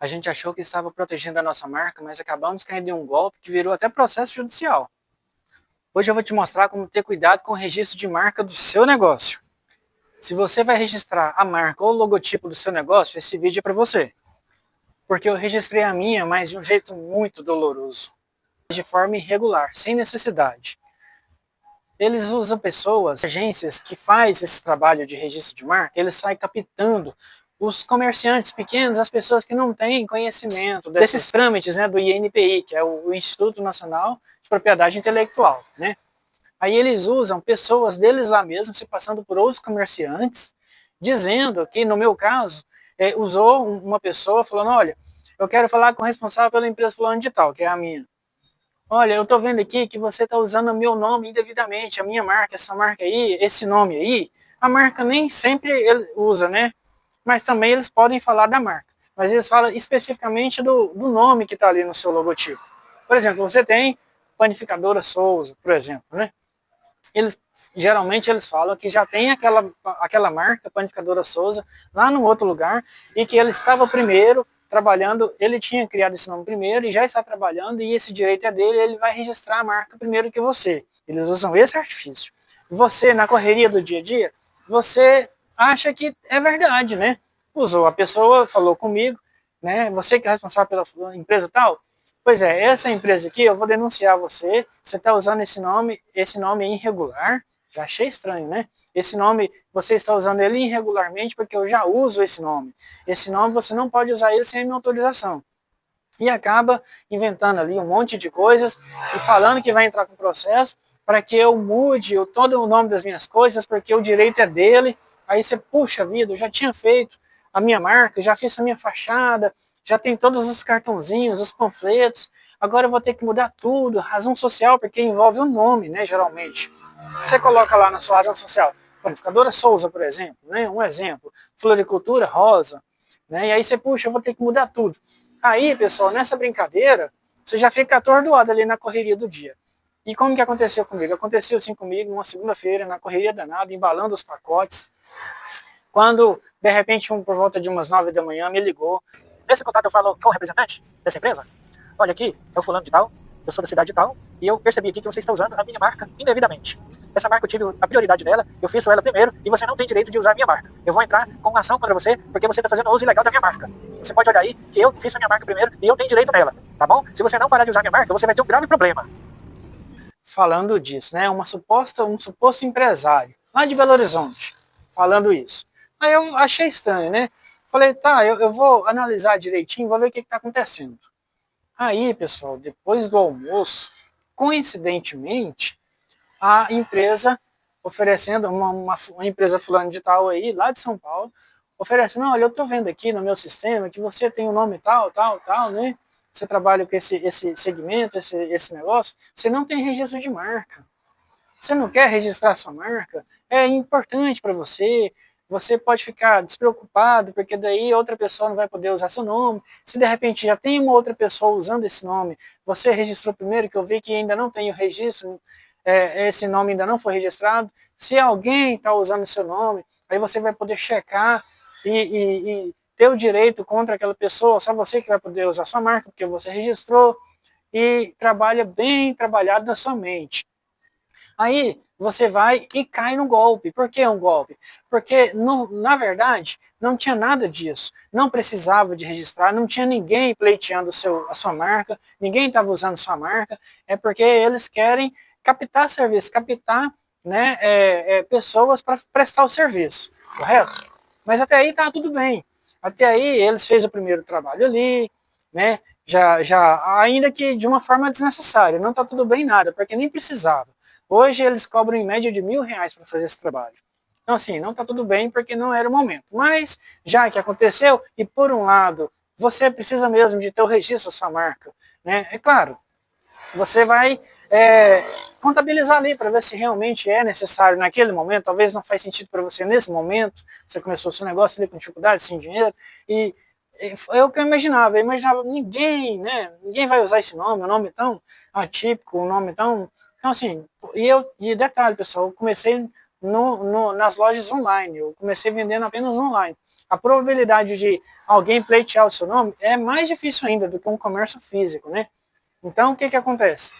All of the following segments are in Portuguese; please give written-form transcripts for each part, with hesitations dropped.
A gente achou que estava protegendo a nossa marca, mas acabamos caindo em um golpe que virou até processo judicial. Hoje eu vou te mostrar como ter cuidado com o registro de marca do seu negócio. Se você vai registrar a marca ou o logotipo do seu negócio, esse vídeo é para você. Porque eu registrei a minha, mas de um jeito muito doloroso. De forma irregular, sem necessidade. Eles usam pessoas, agências que fazem esse trabalho de registro de marca, eles saem captando os comerciantes pequenos, as pessoas que não têm conhecimento desses trâmites, né, do INPI, que é o Instituto Nacional de Propriedade Intelectual, né? Aí eles usam pessoas deles lá mesmo, se passando por outros comerciantes, dizendo que, no meu caso, usou uma pessoa falando, olha, eu quero falar com o responsável pela empresa fulano de tal, que é a minha. Olha, eu estou vendo aqui que você está usando o meu nome indevidamente, a minha marca, essa marca aí, esse nome aí. A marca nem sempre ele usa, né? Mas também eles podem falar da marca. Mas eles falam especificamente do nome que está ali no seu logotipo. Por exemplo, você tem Panificadora Souza, por exemplo, né? Eles geralmente eles falam que já tem aquela marca Panificadora Souza lá no outro lugar e que ele estava primeiro trabalhando, ele tinha criado esse nome primeiro e já está trabalhando e esse direito é dele, ele vai registrar a marca primeiro que você. Eles usam esse artifício. Você, na correria do dia a dia, você acha que é verdade, né? Usou, a pessoa falou comigo, né? Você que é responsável pela empresa tal, pois é, essa empresa aqui, eu vou denunciar você, você está usando esse nome é irregular, já achei estranho, né? Esse nome, você está usando ele irregularmente porque eu já uso esse nome. Esse nome você não pode usar ele sem a minha autorização. E acaba inventando ali um monte de coisas e falando que vai entrar com processo para que eu mude todo o nome das minhas coisas, porque o direito é dele. Aí você, puxa vida, eu já tinha feito a minha marca, já fiz a minha fachada, já tem todos os cartãozinhos, os panfletos, agora eu vou ter que mudar tudo, razão social, porque envolve o nome, né, geralmente. Você coloca lá na sua razão social, Panificadora Souza, por exemplo, né, um exemplo, Floricultura Rosa, né, e aí você, puxa, eu vou ter que mudar tudo. Aí, pessoal, nessa brincadeira, você já fica atordoado ali na correria do dia. E como que aconteceu comigo? Aconteceu assim comigo, numa segunda-feira, na correria danada, embalando os pacotes, quando, de repente, por volta de umas 9 da manhã, me ligou. Nesse contato eu falo com o representante dessa empresa. Olha aqui, é o fulano de tal, eu sou da cidade de tal, e eu percebi aqui que você está usando a minha marca indevidamente. Essa marca eu tive a prioridade dela, eu fiz ela primeiro, e você não tem direito de usar a minha marca. Eu vou entrar com uma ação contra você, porque você está fazendo uso ilegal da minha marca. Você pode olhar aí que eu fiz a minha marca primeiro e eu tenho direito nela, tá bom? Se você não parar de usar a minha marca, você vai ter um grave problema. Falando disso, né? Um suposto empresário, lá de Belo Horizonte, falando isso. Aí eu achei estranho, né? Falei, tá, eu vou analisar direitinho, vou ver o que está acontecendo. Aí, pessoal, depois do almoço, coincidentemente, a empresa oferecendo, uma empresa fulano de tal aí, lá de São Paulo, oferecendo, olha, eu estou vendo aqui no meu sistema que você tem o um nome tal, tal, tal, né? Você trabalha com esse segmento, esse negócio, você não tem registro de marca. Você não quer registrar sua marca? É importante para você. Você pode ficar despreocupado, porque daí outra pessoa não vai poder usar seu nome. Se de repente já tem uma outra pessoa usando esse nome, você registrou primeiro, que eu vi que ainda não tem o registro, esse nome ainda não foi registrado. Se alguém está usando o seu nome, aí você vai poder checar e ter o direito contra aquela pessoa, só você que vai poder usar sua marca, porque você registrou, e trabalha bem trabalhado na sua mente. Aí você vai e cai no golpe. Por que um golpe? Porque, na verdade, não tinha nada disso. Não precisava de registrar, não tinha ninguém pleiteando a sua marca, ninguém estava usando sua marca. É porque eles querem captar serviço, captar, né, pessoas para prestar o serviço, correto? Mas até aí tá tudo bem. Até aí eles fez o primeiro trabalho ali, né? Ainda que de uma forma desnecessária, não tá tudo bem nada, porque nem precisava. Hoje eles cobram em média de R$ 1.000 para fazer esse trabalho. Então, assim, não está tudo bem porque não era o momento. Mas, já que aconteceu, e por um lado, você precisa mesmo de ter o registro da sua marca, né? É claro, você vai contabilizar ali para ver se realmente é necessário naquele momento. Talvez não faz sentido para você nesse momento. Você começou o seu negócio ali com dificuldade, sem dinheiro, e é o que eu imaginava. Eu imaginava ninguém, né? Ninguém vai usar esse nome, um nome tão atípico, um nome tão... Então, assim, e detalhe, pessoal, eu comecei nas lojas online, eu comecei vendendo apenas online. a probabilidade de alguém pleitear o seu nome é mais difícil ainda do que um comércio físico, né? Então, o que acontece?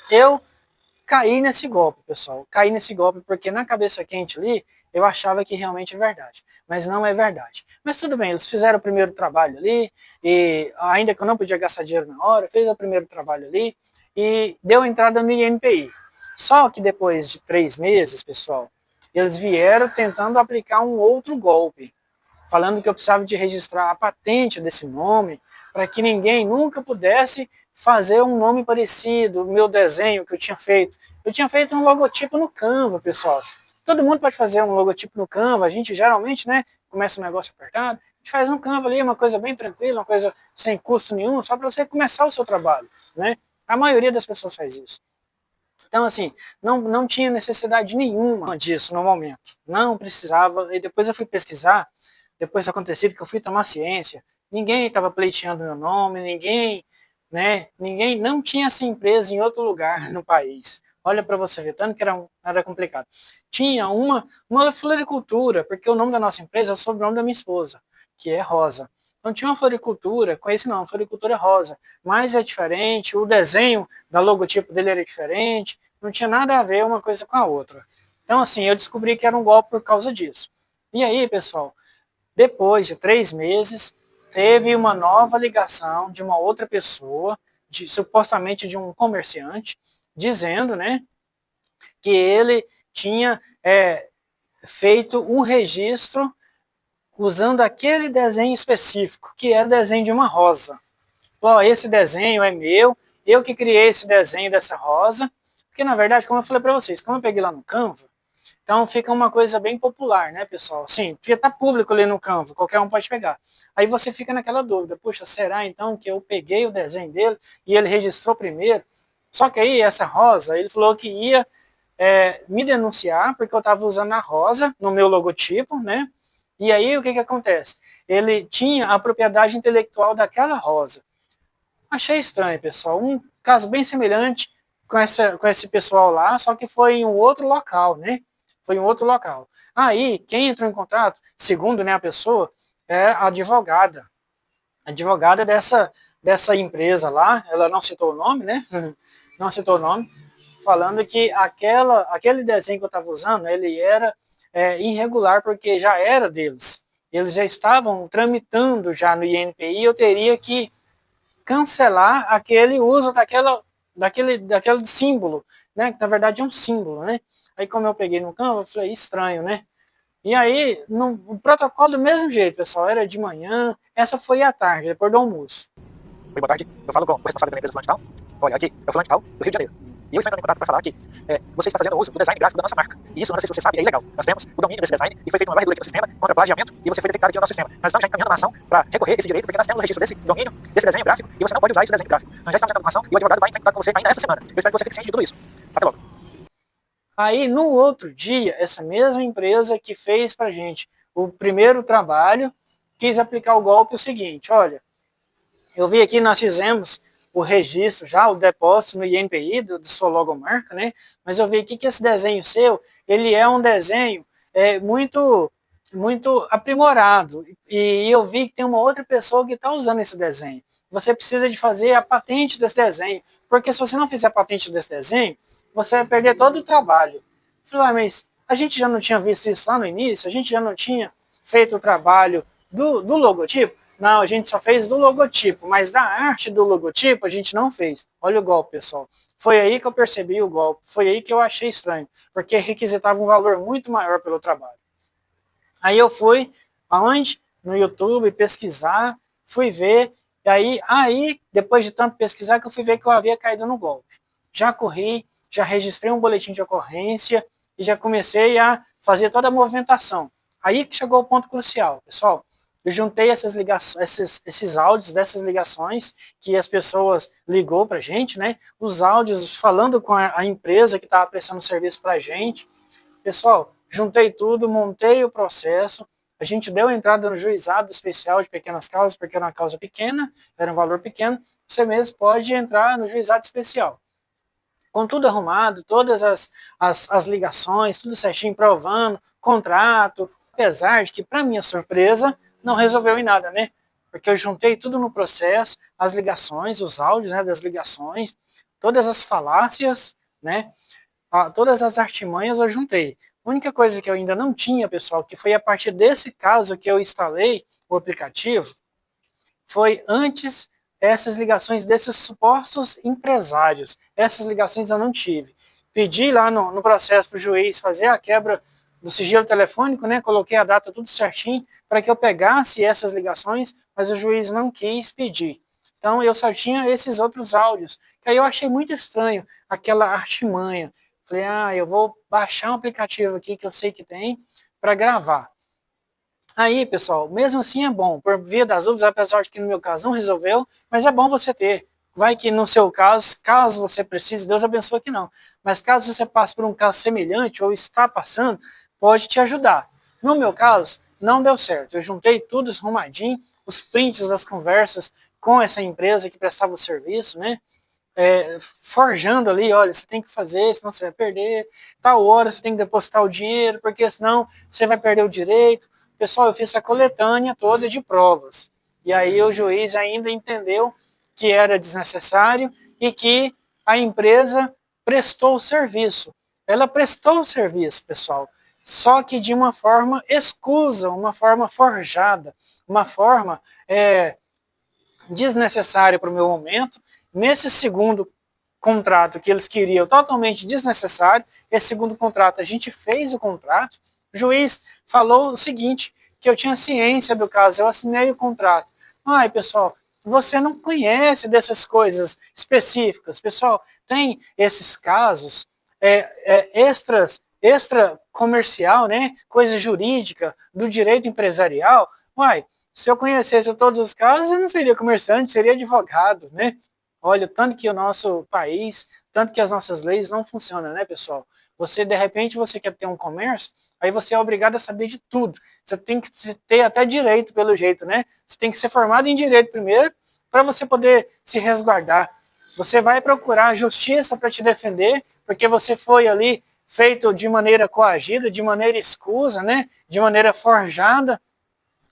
Eu caí nesse golpe, pessoal. Caí nesse golpe porque na cabeça quente ali, eu achava que realmente é verdade. Mas não é verdade. Mas tudo bem, eles fizeram o primeiro trabalho ali, e ainda que eu não podia gastar dinheiro na hora, fez o primeiro trabalho ali, e deu entrada no INPI. Só que depois de 3 meses, pessoal, eles vieram tentando aplicar um outro golpe, falando que eu precisava de registrar a patente desse nome, para que ninguém nunca pudesse fazer um nome parecido, o meu desenho que eu tinha feito. Eu tinha feito um logotipo no Canva, pessoal. Todo mundo pode fazer um logotipo no Canva, a gente geralmente, né, começa um negócio apertado, a gente faz no Canva ali, uma coisa bem tranquila, uma coisa sem custo nenhum, só para você começar o seu trabalho, né? A maioria das pessoas faz isso. Então, assim, não tinha necessidade nenhuma disso no momento. Não precisava. E depois eu fui pesquisar, depois do acontecido, que eu fui tomar ciência. Ninguém estava pleiteando meu nome, ninguém não tinha essa empresa em outro lugar no país. Olha para você ver, tanto que era complicado. Tinha uma floricultura, porque o nome da nossa empresa é o sobrenome da minha esposa, que é Rosa. Então tinha uma floricultura, com esse nome, floricultura rosa, mas é diferente, o desenho da logotipo dele era diferente, não tinha nada a ver uma coisa com a outra. Então assim, eu descobri que era um golpe por causa disso. E aí, pessoal, depois de 3 meses, teve uma nova ligação de uma outra pessoa, supostamente de um comerciante, dizendo, né, que ele tinha feito um registro usando aquele desenho específico, que era o desenho de uma rosa. Ó, esse desenho é meu, eu que criei esse desenho dessa rosa, porque na verdade, como eu falei para vocês, como eu peguei lá no Canva, então fica uma coisa bem popular, né, pessoal? Sim, porque tá público ali no Canva, qualquer um pode pegar. Aí você fica naquela dúvida, puxa, será então que eu peguei o desenho dele e ele registrou primeiro? Só que aí essa rosa, ele falou que ia me denunciar, porque eu estava usando a rosa no meu logotipo, né? E aí o que acontece? Ele tinha a propriedade intelectual daquela rosa. Achei estranho, pessoal. Um caso bem semelhante com esse pessoal lá, só que foi em um outro local, né? Foi em outro local. Aí, quem entrou em contato, segundo, né, a pessoa, é a advogada. A advogada dessa empresa lá, ela não citou o nome, né? Não citou o nome, falando que aquele desenho que eu estava usando, ele era irregular, porque já era deles. Eles já estavam tramitando já no INPI, eu teria que cancelar aquele uso daquele símbolo, né? Que na verdade é um símbolo, né? Aí como eu peguei no Canva, eu falei, estranho, né? E aí, o protocolo do mesmo jeito, pessoal, era de manhã, essa foi à tarde, depois do almoço. Oi, boa tarde. Eu falo com o responsável da empresa fulano de tal. Olha, aqui é o fulano de tal, do Rio de Janeiro. E eu estou entrando em contato para falar que você está fazendo uso do design gráfico da nossa marca. E isso, não sei se você sabe, é ilegal. Nós temos o domínio desse design e foi feita uma varredura aqui no sistema contra plagiamento e você foi detectado aqui no nosso sistema. Nós estamos já encaminhando uma ação para recorrer esse direito porque nós temos o registro desse domínio, desse desenho gráfico e você não pode usar esse desenho gráfico. Nós já estamos entrando com uma ação e o advogado vai entrar em contato com você ainda essa semana. Eu espero que você fique ciente de tudo isso. Até logo. Aí, no outro dia, essa mesma empresa que fez para gente o primeiro trabalho quis aplicar o golpe o seguinte, olha, eu vi aqui, nós fizemos o registro já, o depósito no INPI de sua logomarca, né? Mas eu vi aqui que esse desenho seu, ele é um desenho muito aprimorado. E eu vi que tem uma outra pessoa que está usando esse desenho. Você precisa de fazer a patente desse desenho, porque se você não fizer a patente desse desenho, você vai perder todo o trabalho. Eu falei, mas a gente já não tinha visto isso lá no início? A gente já não tinha feito o trabalho do logotipo? Não, a gente só fez do logotipo, mas da arte do logotipo a gente não fez. Olha o golpe, pessoal. Foi aí que eu percebi o golpe, foi aí que eu achei estranho, porque requisitava um valor muito maior pelo trabalho. Aí eu fui, aonde? No YouTube, pesquisar, fui ver, e aí, depois de tanto pesquisar, que eu fui ver que eu havia caído no golpe. Já corri, já registrei um boletim de ocorrência e já comecei a fazer toda a movimentação. Aí que chegou o ponto crucial, pessoal. Eu juntei essas ligações, esses áudios dessas ligações que as pessoas ligou para a gente, né? Os áudios falando com a empresa que estava prestando serviço para a gente. Pessoal, juntei tudo, montei o processo, a gente deu entrada no juizado especial de pequenas causas, porque era uma causa pequena, era um valor pequeno, você mesmo pode entrar no juizado especial. Com tudo arrumado, todas as ligações, tudo certinho, provando, contrato, Apesar de que, para minha surpresa, não resolveu em nada, né? Porque eu juntei tudo no processo, as ligações, os áudios, né, das ligações, todas as falácias, né? Todas as artimanhas eu juntei. A única coisa que eu ainda não tinha, pessoal, que foi a partir desse caso que eu instalei o aplicativo, foi antes essas ligações desses supostos empresários. Essas ligações eu não tive. Pedi lá no processo para o juiz fazer a quebra do sigilo telefônico, né? Coloquei a data tudo certinho para que eu pegasse essas ligações, mas o juiz não quis pedir. Então eu só tinha esses outros áudios. Que aí eu achei muito estranho aquela artimanha. Falei, eu vou baixar um aplicativo aqui que eu sei que tem para gravar. Aí, pessoal, mesmo assim é bom, por via das dúvidas, apesar de que no meu caso não resolveu, mas é bom você ter. Vai que no seu caso, caso você precise, Deus abençoe que não, mas caso você passe por um caso semelhante ou está passando, pode te ajudar. No meu caso, não deu certo. Eu juntei tudo arrumadinho, os prints das conversas com essa empresa que prestava o serviço, né? Forjando ali, olha, você tem que fazer, senão você vai perder, tal hora você tem que depositar o dinheiro, porque senão você vai perder o direito. Pessoal, eu fiz essa coletânea toda de provas. E aí o juiz ainda entendeu que era desnecessário e que a empresa prestou o serviço. Ela prestou o serviço, pessoal, só que de uma forma escusa, uma forma forjada, uma forma desnecessária para o meu momento. Nesse segundo contrato que eles queriam totalmente desnecessário, esse segundo contrato, a gente fez o contrato, o juiz falou o seguinte, que eu tinha ciência do caso, eu assinei o contrato. Ai, pessoal, você não conhece dessas coisas específicas. Pessoal, tem esses casos extra comercial, né? Coisa jurídica, do direito empresarial. Uai, se eu conhecesse todos os casos, eu não seria comerciante, seria advogado, né? Olha, tanto que o nosso país, tanto que as nossas leis não funcionam, né, pessoal? Você, de repente, você quer ter um comércio, aí você é obrigado a saber de tudo. Você tem que ter até direito, pelo jeito, né? Você tem que ser formado em direito primeiro, para você poder se resguardar. Você vai procurar justiça para te defender, porque você foi ali feito de maneira coagida, de maneira escusa, né? De maneira forjada.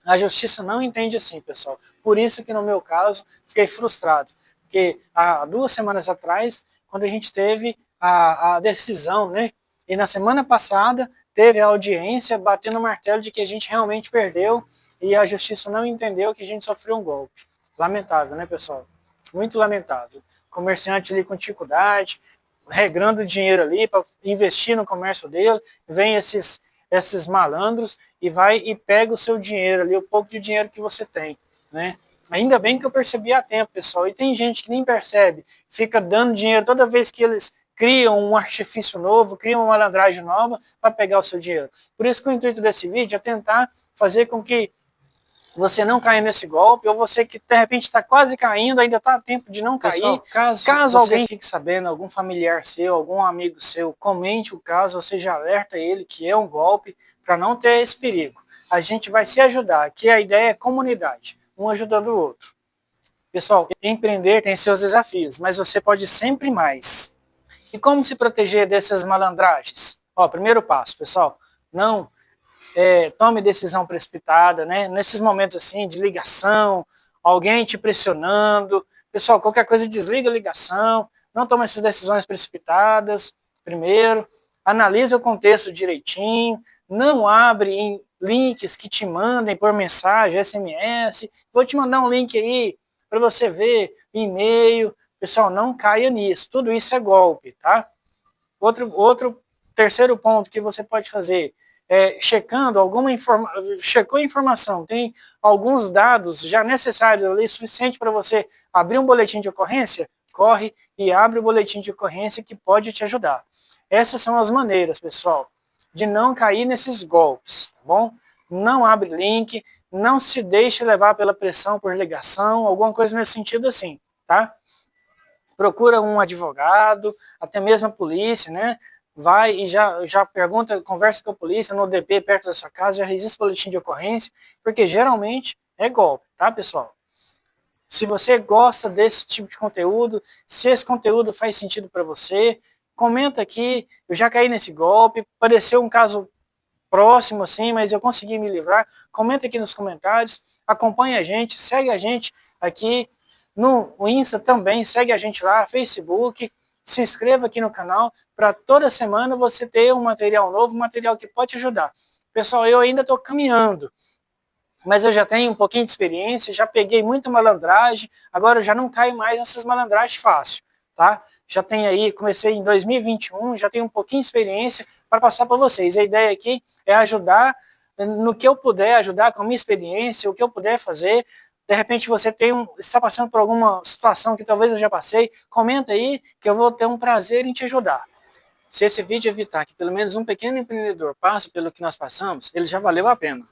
A justiça não entende assim, pessoal. Por isso que no meu caso, fiquei frustrado. Porque há 2 semanas atrás, quando a gente teve a decisão, né? E na semana passada, teve a audiência batendo o martelo de que a gente realmente perdeu e a justiça não entendeu que a gente sofreu um golpe. Lamentável, né, pessoal? Muito lamentável. Comerciante ali com dificuldade, regrando dinheiro ali para investir no comércio dele, vem esses malandros e vai e pega o seu dinheiro ali, o pouco de dinheiro que você tem, né? Ainda bem que eu percebi a tempo, pessoal, e tem gente que nem percebe, fica dando dinheiro toda vez que eles criam um artifício novo, criam uma malandragem nova para pegar o seu dinheiro. Por isso que o intuito desse vídeo é tentar fazer com que você não caia nesse golpe, ou você que de repente está quase caindo, ainda está a tempo de não cair. Pessoal, caso alguém fique sabendo, algum familiar seu, algum amigo seu, comente o caso, você já alerta ele que é um golpe, para não ter esse perigo. A gente vai se ajudar, aqui a ideia é comunidade, um ajudando o outro. Pessoal, empreender tem seus desafios, mas você pode sempre mais. E como se proteger dessas malandragens? Primeiro passo, pessoal, não tome decisão precipitada, né? Nesses momentos assim de ligação, alguém te pressionando, pessoal, qualquer coisa desliga a ligação, não tome essas decisões precipitadas, primeiro, analise o contexto direitinho, não abre em links que te mandem por mensagem, SMS, vou te mandar um link aí para você ver, e-mail, pessoal, não caia nisso, tudo isso é golpe, tá? Outro terceiro ponto que você pode fazer, checando checou a informação, tem alguns dados já necessários ali, suficiente para você abrir um boletim de ocorrência, corre e abre o boletim de ocorrência que pode te ajudar. Essas são as maneiras, pessoal, de não cair nesses golpes, tá bom? Não abre link, não se deixe levar pela pressão por ligação, alguma coisa nesse sentido assim, tá? Procura um advogado, até mesmo a polícia, né? Vai e já pergunta, conversa com a polícia no DP perto da sua casa, já registra o boletim de ocorrência, porque geralmente é golpe, tá, pessoal? Se você gosta desse tipo de conteúdo, se esse conteúdo faz sentido para você, comenta aqui, eu já caí nesse golpe, pareceu um caso próximo assim, mas eu consegui me livrar. Comenta aqui nos comentários, acompanha a gente, segue a gente aqui no Insta também, segue a gente lá, Facebook, se inscreva aqui no canal para toda semana você ter um material novo, um material que pode te ajudar. Pessoal, eu ainda estou caminhando, mas eu já tenho um pouquinho de experiência, já peguei muita malandragem, agora eu já não caio mais nessas malandragens fácil, tá? Já tenho aí, comecei em 2021, já tenho um pouquinho de experiência para passar para vocês. A ideia aqui é ajudar no que eu puder, ajudar com a minha experiência, o que eu puder fazer. De repente você está passando por alguma situação que talvez eu já passei, comenta aí que eu vou ter um prazer em te ajudar. Se esse vídeo evitar que pelo menos um pequeno empreendedor passe pelo que nós passamos, ele já valeu a pena.